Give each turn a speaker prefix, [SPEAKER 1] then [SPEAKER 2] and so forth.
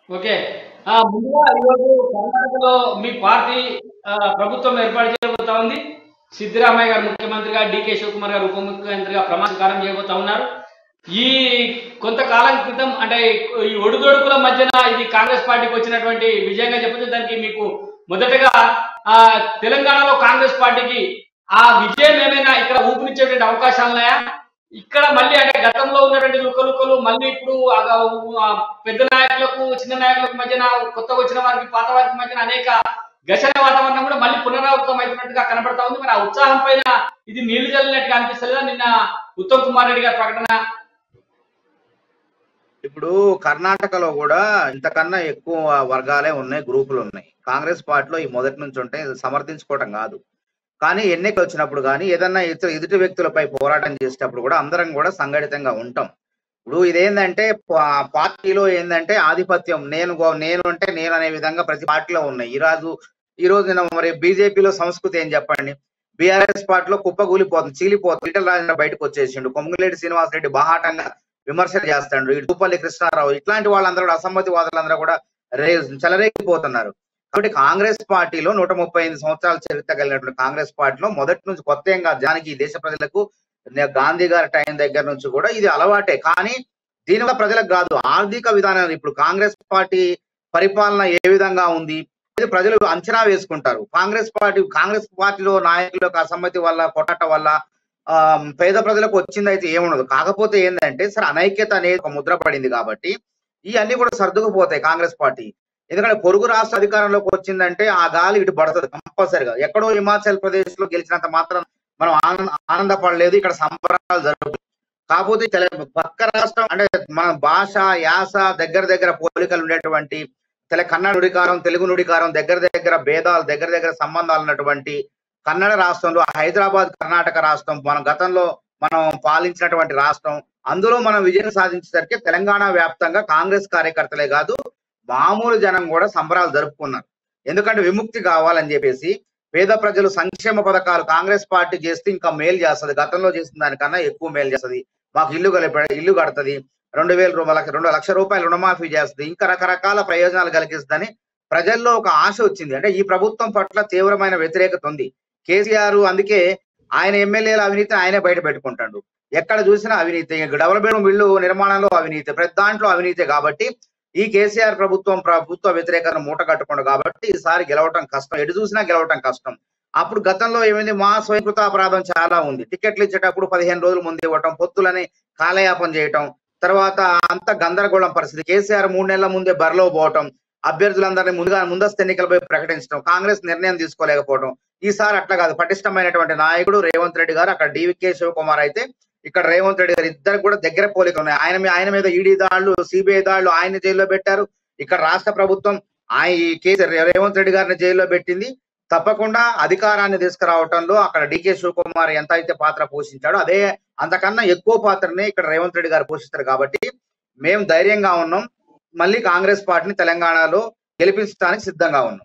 [SPEAKER 1] Okay. ముందుగా ఈరోజు కర్ణాటకలో మీ పార్టీ ప్రభుత్వం ఏర్పాటు చేయబోతా ఉంది. సిద్ధరామయ్య గారు ముఖ్యమంత్రిగా, డీకే శివకుమార్ గారు ఉప ముఖ్యమంత్రిగా ప్రమాణ స్వీకారం చేయబోతా ఉన్నారు. ఈ కొంతకాలం క్రితం అంటే ఈ ఒడిదొడుకుల మధ్యన ఇది కాంగ్రెస్ పార్టీకి వచ్చినటువంటి విజయంగా చెప్పొచ్చు. దానికి మీకు మొదటగా తెలంగాణలో కాంగ్రెస్ పార్టీకి ఆ విజయం ఏమైనా ఇక్కడ ఊపిరిచ్చేటువంటి అవకాశాలున్నాయా? ఇక్కడ మళ్ళీ అంటే గతంలో ఉన్నటువంటి లుకలుకలు మళ్ళీ ఇప్పుడు పెద్ద నాయకులకు చిన్న నాయకులకు మధ్యన కొత్తగా వచ్చిన వారికి పాత వారికి మధ్యన అనేక ఘర్షణ వాతావరణం కూడా మళ్ళీ పునరావృతం అవుతున్నట్టుగా కనబడతా ఉంది. మరి ఆ ఉత్సాహం పైన ఇది నీళ్లు చల్లినట్టుగా అనిపిస్తలేదా నిన్న ఉత్తమ్ కుమార్ రెడ్డి గారి ప్రకటన?
[SPEAKER 2] ఇప్పుడు కర్ణాటకలో కూడా ఇంతకన్నా ఎక్కువ వర్గాలే ఉన్నాయి, గ్రూపులు ఉన్నాయి. కాంగ్రెస్ పార్టీలో ఈ మొదటి నుంచి ఉంటే సమర్థించుకోవటం కాదు. కానీ ఎన్నికలు వచ్చినప్పుడు కానీ ఏదన్నా ఎదుటి వ్యక్తులపై పోరాటం చేసేటప్పుడు కూడా అందరం కూడా సంఘటితంగా ఉంటాం. ఇప్పుడు ఇదేంటంటే పార్టీలో ఏంటంటే ఆధిపత్యం, నేను అంటే నేను అనే విధంగా ప్రతి పార్టీలో ఉన్నాయి. ఈ రోజు మరి బీజేపీలో సంస్కృతి ఏం చెప్పండి. బీఆర్ఎస్ పార్టీలో కుప్పగూలిపోతుంది, చీలిపోతుంది. ఈటల రాజేంద్ర బయటకు వచ్చేసిండు, కొమ్మిరెడ్డి శ్రీనివాసరెడ్డి బాహాటంగా విమర్శలు చేస్తాడు, ఇటుపల్లి కృష్ణారావు ఇట్లాంటి వాళ్ళందరూ కూడా అసమ్మతివాదులందరూ కూడా చెలరేగిపోతున్నారు. కాబట్టి కాంగ్రెస్ పార్టీలో 138 సంవత్సరాల చరిత్ర కలిగినటువంటి కాంగ్రెస్ పార్టీలో మొదటి నుంచి కొత్త ఏం కాదు. జానికి దేశ ప్రజలకు గాంధీ గారి టైం దగ్గర నుంచి కూడా ఇది అలవాటే. కానీ దీనివల్ల ప్రజలకు కాదు, ఆర్థిక విధానం ఇప్పుడు కాంగ్రెస్ పార్టీ పరిపాలన ఏ విధంగా ఉంది ఇది ప్రజలు అంచనా వేసుకుంటారు. కాంగ్రెస్ పార్టీలో నాయకుల యొక్క అసమ్మతి వల్ల, కొట్టాట వల్ల పేద ప్రజలకు వచ్చింది అయితే ఏముండదు. కాకపోతే ఏంటంటే సరే అనైక్యత అనేది ఒక ముద్ర పడింది కాబట్టి ఇవన్నీ కూడా సర్దుకుపోతాయి కాంగ్రెస్ పార్టీ. ఎందుకంటే పొరుగు రాష్ట్ర అధికారంలోకి వచ్చిందంటే ఆ గాలి ఇటు పడుతుంది కంపల్సరిగా. ఎక్కడో హిమాచల్ ప్రదేశ్ లో గెలిచినంత మాత్రం మనం ఆనందపడలేదు, ఇక్కడ సంబరాలు జరుగుతుంది. కాకపోతే పక్క రాష్ట్రం అంటే మన భాష యాస దగ్గర పోలికలు ఉండేటువంటి కన్నడ నుడికారం, తెలుగు నుడికారం దగ్గర భేదాలు, దగ్గర సంబంధాలు ఉన్నటువంటి కన్నడ రాష్ట్రంలో హైదరాబాద్ కర్ణాటక రాష్ట్రం గతంలో మనం పాలించినటువంటి రాష్ట్రం, అందులో మనం విజయం సాధించేసరికి తెలంగాణ వ్యాప్తంగా కాంగ్రెస్ కార్యకర్తలే కాదు మామూలు జనం కూడా సంబరాలు జరుపుకున్నారు. ఎందుకంటే విముక్తి కావాలని చెప్పేసి పేద ప్రజలు సంక్షేమ పథకాలు కాంగ్రెస్ పార్టీ చేస్తే ఇంకా మేలు చేస్తుంది, గతంలో చేసిన దానికన్నా ఎక్కువ మేలు చేస్తుంది. మాకు ఇల్లు కడుతుంది, 2 లక్షల రూపాయలు రుణమాఫీ చేస్తుంది, ఇంకా రకరకాల ప్రయోజనాలు కలిగిస్తుందని ప్రజల్లో ఒక ఆశ వచ్చింది. అంటే ఈ ప్రభుత్వం పట్ల తీవ్రమైన వ్యతిరేకత ఉంది. కేసీఆర్ అందుకే ఆయన ఎమ్మెల్యేల అవినీతి ఆయనే బయట పెట్టుకుంటాడు. ఎక్కడ చూసినా అవినీతి, డబుల్ బెడ్రూమ్ ఇల్లు నిర్మాణంలో అవినీతి, ప్రతి దాంట్లో అవినీతి. కాబట్టి ఈ కేసీఆర్ ప్రభుత్వ వ్యతిరేకతను మూట కట్టుకోండు కాబట్టి ఈసారి గెలవటం కష్టం, ఎటు చూసినా గెలవటం కష్టం. అప్పుడు గతంలో ఏమైంది, మా స్వయంకృత అపరాధం చాలా ఉంది. టికెట్లు ఇచ్చేటప్పుడు 15 రోజులు ముందు ఇవ్వటం, పొత్తులని కాలయాపన చేయటం, తర్వాత అంత గందరగోళం పరిస్థితి. కేసీఆర్ 3 నెలల ముందే బరిలో పోవటం, అభ్యర్థులందరినీ ముందస్తు ఎన్నికలపై ప్రకటించడం, కాంగ్రెస్ నిర్ణయం తీసుకోలేకపోవడం. ఈసారి అట్లా కాదు, పటిష్టమైనటువంటి నాయకుడు రేవంత్ రెడ్డి గారు, అక్కడ డికే శివకుమార్ అయితే ఇక్కడ రేవంత్ రెడ్డి గారు, ఇద్దరు కూడా దగ్గర పోలికలు ఉన్నాయి. ఆయన మీద ఈడీ దాడులు, సిబిఐ దాడులు, ఆయన జైల్లో పెట్టారు. ఇక్కడ రాష్ట్ర ప్రభుత్వం రేవంత్ రెడ్డి గారిని జైల్లో పెట్టింది. తప్పకుండా అధికారాన్ని తీసుకురావటంలో అక్కడ డికే శివకుమార్ ఎంత అయితే పాత్ర పోషించాడో అదే అంతకన్నా ఎక్కువ పాత్రని ఇక్కడ రేవంత్ రెడ్డి గారు పోషిస్తారు. కాబట్టి మేము ధైర్యంగా ఉన్నాం, మళ్ళీ కాంగ్రెస్ పార్టీని తెలంగాణలో గెలిపించడానికి సిద్ధంగా ఉన్నాం.